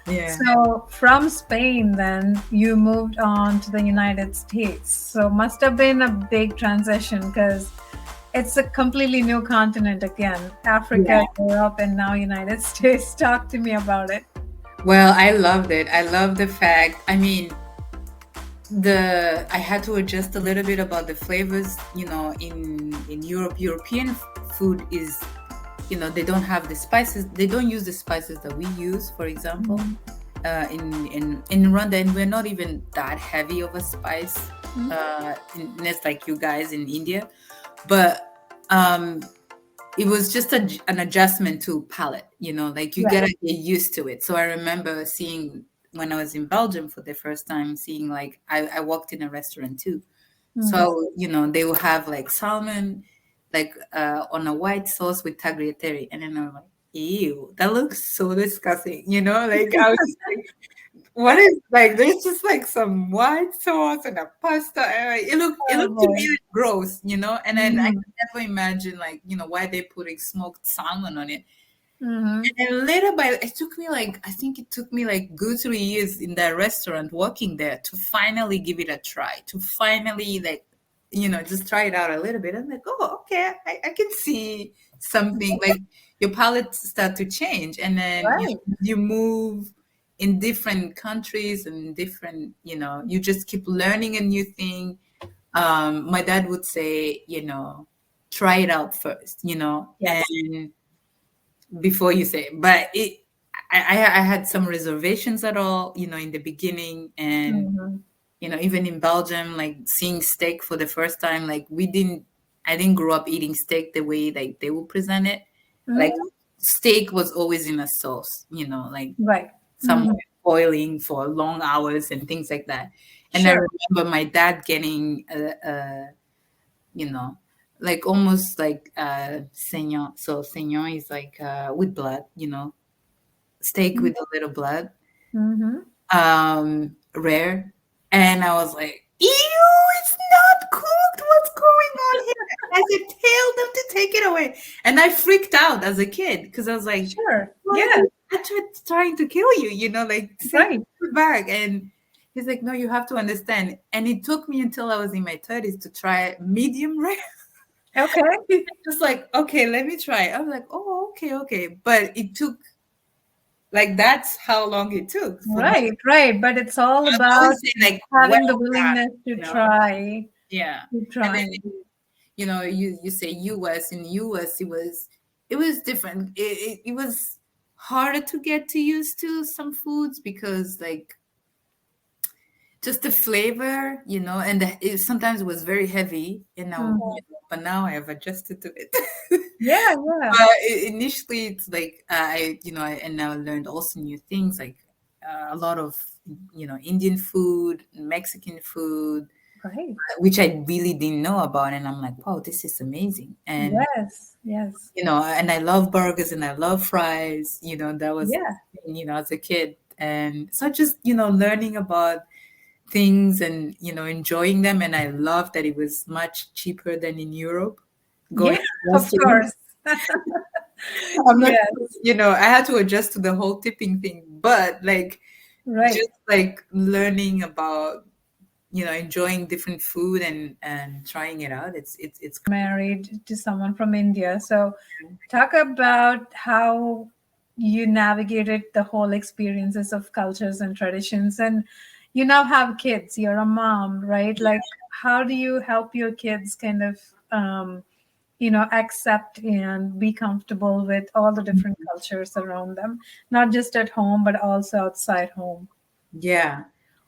Yeah. So from Spain, then you moved on to the United States. So must have been a big transition because it's a completely new continent again. Africa, Yeah. Europe, and now United States. Talk to me about it. Well, I loved it. I love the fact. I mean, the I had to adjust a little bit about the flavors. In Europe, European food is, they don't have the spices. They don't use the spices that we use, for example. Mhm. In Rwanda, and we're not even that heavy of a spice. Mhm. It's like you guys in India, but um, it was just an adjustment to palate. Like you Right. gotta get used to it. So I remember seeing when I was in Belgium for the first time, seeing like I walked in a restaurant too. Mhm. So they will have like salmon, like on a white sauce with tagliatelle, and then I'm like, ew, that looks so disgusting. Like I was just like, what is like? There's just like some white sauce and a pasta. And like, it looked to Oh, me gross, and then I boy. can definitely imagine like why they're putting smoked salmon on it. Mhm. And then little by it took me like I think it took me like good 3 years in that restaurant working there to finally give it a try. To finally like just try it out a little bit. I'm like, oh, okay, I can see something like your palate start to change, and then Right. you move in different countries and different you just keep learning a new thing. My dad would say, try it out first, Yes. and before you say it. But I had some reservations at all, in the beginning, and Mhm. even in Belgium, like seeing steak for the first time, like I didn't grow up eating steak the way like they will present it. Like Mhm. steak was always in a sauce, like Right. somewhere Mhm. boiling for long hours and things like that. And I Sure. remember my dad getting a you know, like almost like seigneur. So seigneur is like with blood, steak with a little blood, Mhm. rare. And I was like, ew, it's not cooked. What's going on here? I said, tell them to take it away. And I freaked out as a kid because I was like, Sure. what? Yeah. I tried trying to kill you, like send Right. it back. And he's like, no, you have to understand. And it took me until I was in my 30s to try medium rare. Okay. Just like, okay, let me try. I was like, oh, okay, okay. But it took like that's how long it took for me. Right, right. But it's all I about always say like, well having the done, willingness to you know? try, Yeah. to And try. then you say US. In the US it was different. It was harder to get to used to some foods because like just the flavor, and it sometimes was very heavy, Mhm. but now I have adjusted to it. Yeah, yeah. But initially, it's like and now I learned also new things like a lot of Indian food, Mexican food, Right. which I really didn't know about, and I'm like, wow, this is amazing. And Yes, yes. and I love burgers and I love fries. That was Yeah. as a kid, and so just learning about things and enjoying them, and I love that it was much cheaper than in Europe going Yeah, to of restaurants. course. I'm not, Yes, I had to adjust to the whole tipping thing, but like right. just like learning about, enjoying different food and trying it out. It's Married to someone from India. So talk about how you navigated the whole experiences of cultures and traditions. And you now have kids, you're a mom, right? Like, how do you help your kids kind of, accept and be comfortable with all the different cultures around them, not just at home, but also outside home? yeah.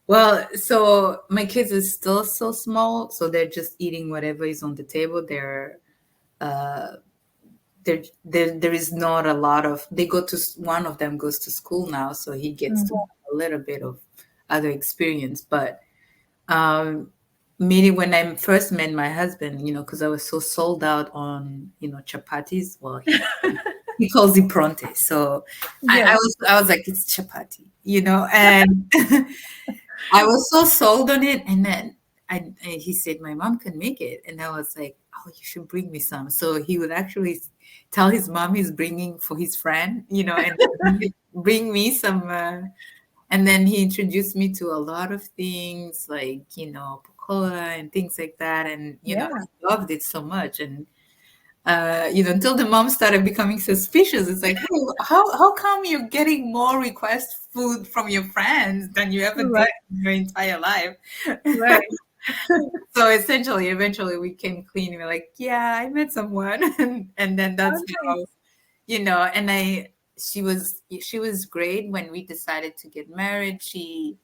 Well, so my kids are still so small, so they're just eating whatever is on the table. Uh there is not a lot of they go to one of them goes to school now, so he gets to Mhm. have a little bit of other experience. But um meaning when I first met my husband, because I was so sold out on chapatis. Well, he calls it pronte, so Yes. I was like, it's chapati, and I was so sold on it, and then he said my mom can make it, and I was like, oh, you should bring me some. So he would actually tell his mom he's bringing for his friend, and bring me some and then he introduced me to a lot of things like, Coca-Cola and things like that. And, Yeah. I loved it so much. And, until the mom started becoming suspicious. It's like, hey, how come you're getting more request food from your friends than you ever did Right. in your entire life? Right. So essentially, eventually we came clean. We're like, yeah, I met someone. And then Oh, that's how, nice. and she was great when we decided to get married. She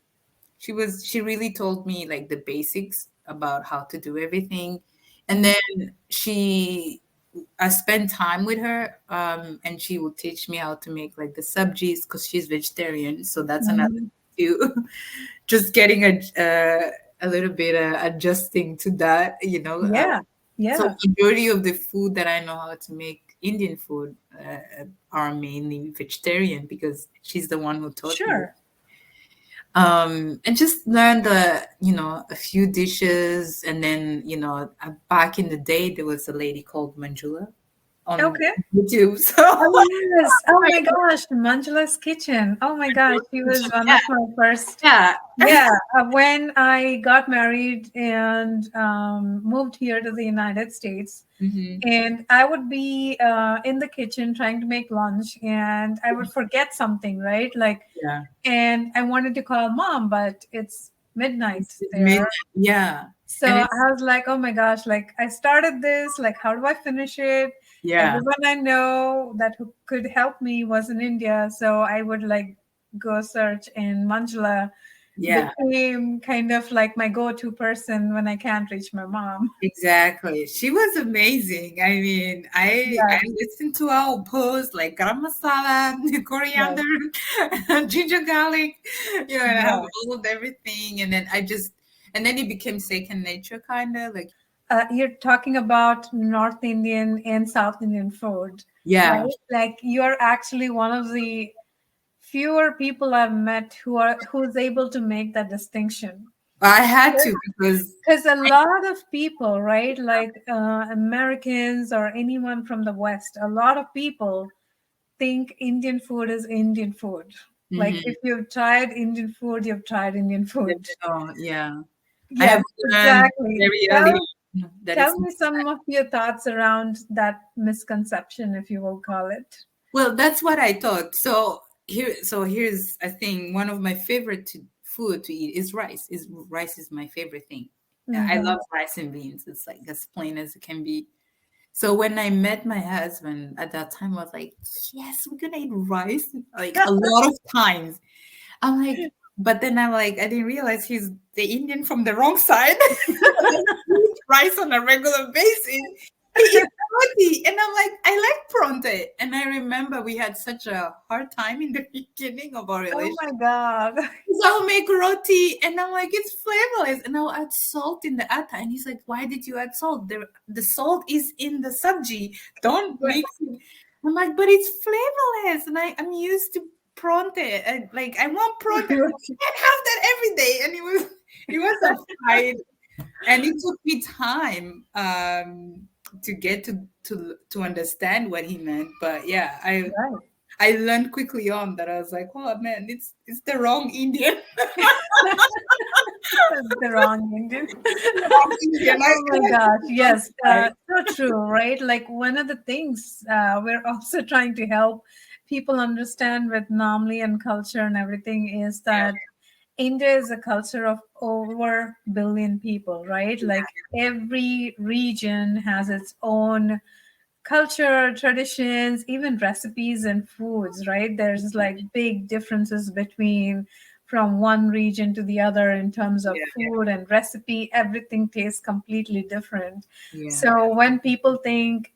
really told me like the basics about how to do everything. And Mm, then I spent time with her, and she would teach me how to make like the subjis because she's vegetarian. So that's another mhm. thing too. Just getting a little bit adjusting to that. Yeah. So Yeah. majority of the food that I know how to make, Indian food, are mainly vegetarian because she's the one who taught me. Sure. And just learned a few dishes. And then, back in the day, there was a lady called Manjula on Okay. YouTube. Oh, So yes. Oh my gosh. Manjula's Kitchen. Oh my gosh. She was one yeah, of my first. yeah. Yeah. When I got married and moved here to the United States, Hmm. and I would be in the kitchen trying to make lunch, and I would forget something, right? Like, Yeah. and I wanted to call mom, but it's midnight It's made, there. yeah. So And it's, I was like, oh my gosh, like I started this, like, how do I finish it? yeah, Everyone I know that who could help me was in India. So I would like go search, and Manjula yeah. became kind of like my go to person when I can't reach my mom. Exactly. She was amazing. I mean, I Yes, listened to our post like garam masala, yes, coriander, ginger garlic, and I have yes. all of everything. And then it became second nature kind of like, You're talking about North Indian and South Indian food, yeah, right? Like you're actually one of the fewer people I've met who's able to make that distinction. I had to because Because a lot of people, right, like Americans or anyone from the West, a lot of people think Indian food is Indian food. Like Mhm. if you've tried Indian food, you've tried Indian food. Yeah. I have Yes, learned exactly. very early Tell on that tell it's me some of your thoughts around that misconception, if you will call it. well, that's what I thought. So here's a thing. One of my favorite food to eat is rice. Is rice is my favorite thing. I Hmm. love rice and beans. It's like as plain as it can be. So when I met my husband at that time, I was like, yes, we're gonna eat rice like a lot of times. I'm like, but then I'm like, I didn't realize he's the Indian from the wrong side. He eats rice on a regular basis. He eats roti, and I'm like, I like pronte. And I remember we had such a hard time in the beginning of our Oh relationship. my God. So I'll make roti, and I'm like, it's flavorless, and I'll add salt in the atta. And he's like, why did you add salt? The salt is in the sabji. Don't Right. mix it. I'm like, but it's flavorless, and I'm used to pronte. I want pronte. I can't have that every day. And it was a fight, and it took me time to get to understand what he meant. But yeah, Right. I learned quickly on that I was like, oh man, it's the wrong Indian. The wrong Indian. The wrong Indian. I Oh my like gosh, the wrong yes, side. so true, right? Like one of the things we're also trying to help people understand with Namli and culture and everything is Yeah, that India is a culture of over billion people, right? Like every region has its own culture, traditions, even recipes and foods, right? There's like big differences between from one region to the other in terms of yeah, food and recipe. Everything tastes completely different. yeah. So when people think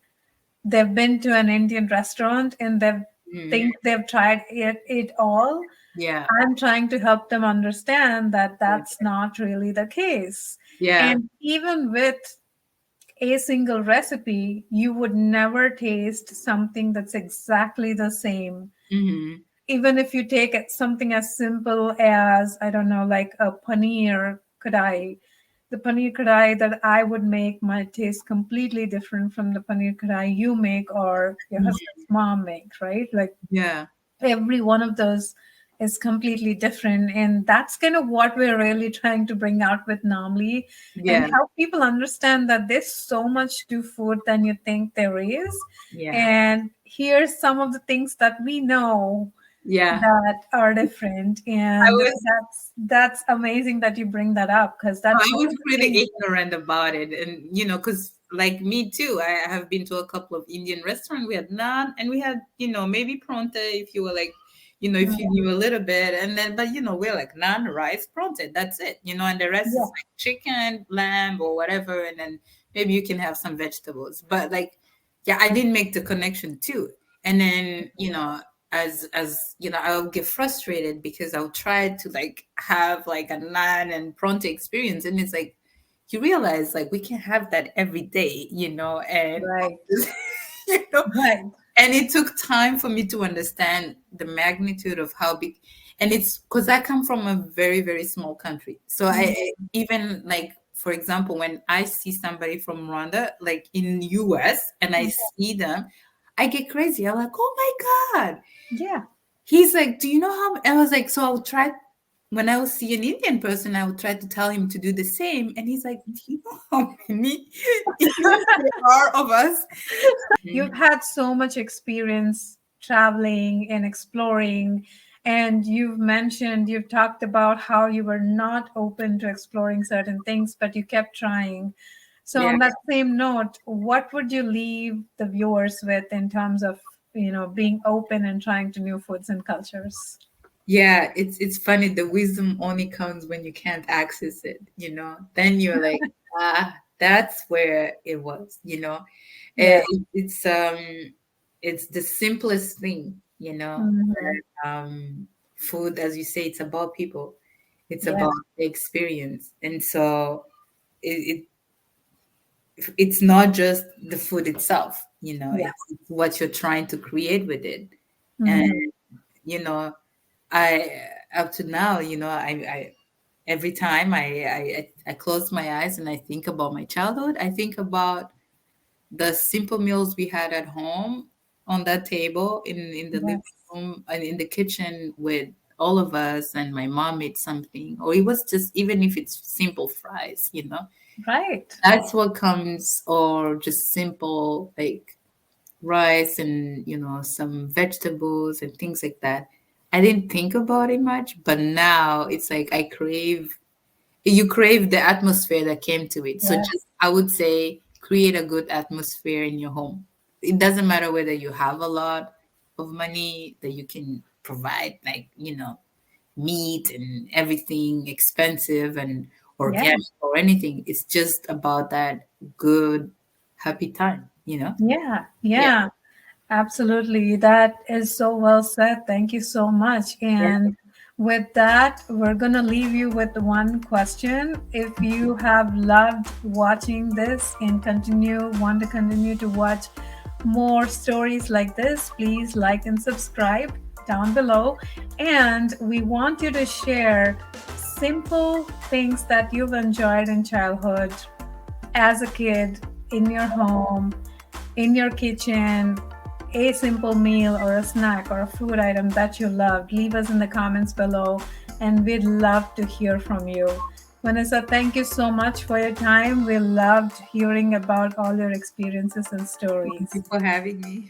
they've been to an Indian restaurant and they Mm, think they've tried it all, yeah, I'm trying to help them understand that yeah, that's not really the case. yeah. And even with a single recipe, you would never taste something that's exactly the same. Hmm. Even if you take it something as simple as, I don't know, like a paneer kadai, the paneer kadai that I would make might taste completely different from the paneer kadai you make or your husband's mom makes, right? Like Yeah, every one of those is completely different, and that's kind of what we're really trying to bring out with Namli, and Yeah, help people understand that there's so much to food than you think there is. yeah, And here's some of the things that we know yeah. that are different, I and was that's amazing that you bring that up, because I that's one was of the pretty things. ignorant about it, and because like me too, I have been to a couple of Indian restaurants. We had naan, and we had maybe pronta if you were like, if you Mm, knew a little bit, and then but we're like naan, rice, pronta. That's it, and the rest is yeah, like chicken, lamb, or whatever, and then maybe you can have some vegetables. But like, yeah, I didn't make the connection too, and then as I'll get frustrated because I'll try to like have like a naan and pronto experience, and it's like you realize like we can have that every day, and right, you know right. and it took time for me to understand the magnitude of how big. And it's because I come from a very very small country, so Mm, even like, for example, when I see somebody from Rwanda like in US and I mm, see them, I get crazy. I'm like, oh my God. yeah. He's like, do you know how? I was like, so I'll try. When I will see an Indian person, I will try to tell him to do the same. And he's like, do you know how many Indians there are of us? You've Mhm. had so much experience traveling and exploring, and you've talked about how you were not open to exploring certain things, but you kept trying. So, Yeah. on that same note, what would you leave the viewers with in terms of, being open and trying to new foods and cultures? Yeah, it's funny. The wisdom only comes when you can't access it. Then you're like, that's where it was. Yeah. It's the simplest thing. Hmm. Food, as you say, it's about people. It's Yeah. about the experience. And so it's not just the food itself. Yeah. It's what you're trying to create with it. And Hmm. you know, I up to now, I every time I close my eyes and I think about my childhood, I think about the simple meals we had at home on that table in the living Yes. room and in the kitchen with all of us, and my mom made something, or it was just, even if it's simple fries. Right. That's what comes, or just simple like rice and some vegetables and things like that. I didn't think about it much, but now it's like you crave the atmosphere that came to it. So Yes. just, I would say, create a good atmosphere in your home. It doesn't matter whether you have a lot of money that you can provide, like meat and everything expensive and Yeah. organic or anything. It's just about that good happy time. Yeah. Yeah. Yeah. Absolutely. That is so well said. Thank you so much. Yeah. And with that, we're going to leave you with one question. If you have loved watching this and want to continue to watch more stories like this, please like and subscribe down below. And we want you to share simple things that you've enjoyed in childhood as a kid, in your home, in your kitchen, a simple meal or a snack or a food item that you loved. Leave us in the comments below, and we'd love to hear from you. Vanessa, thank you so much for your time. We loved hearing about all your experiences and Thank stories. you for having me.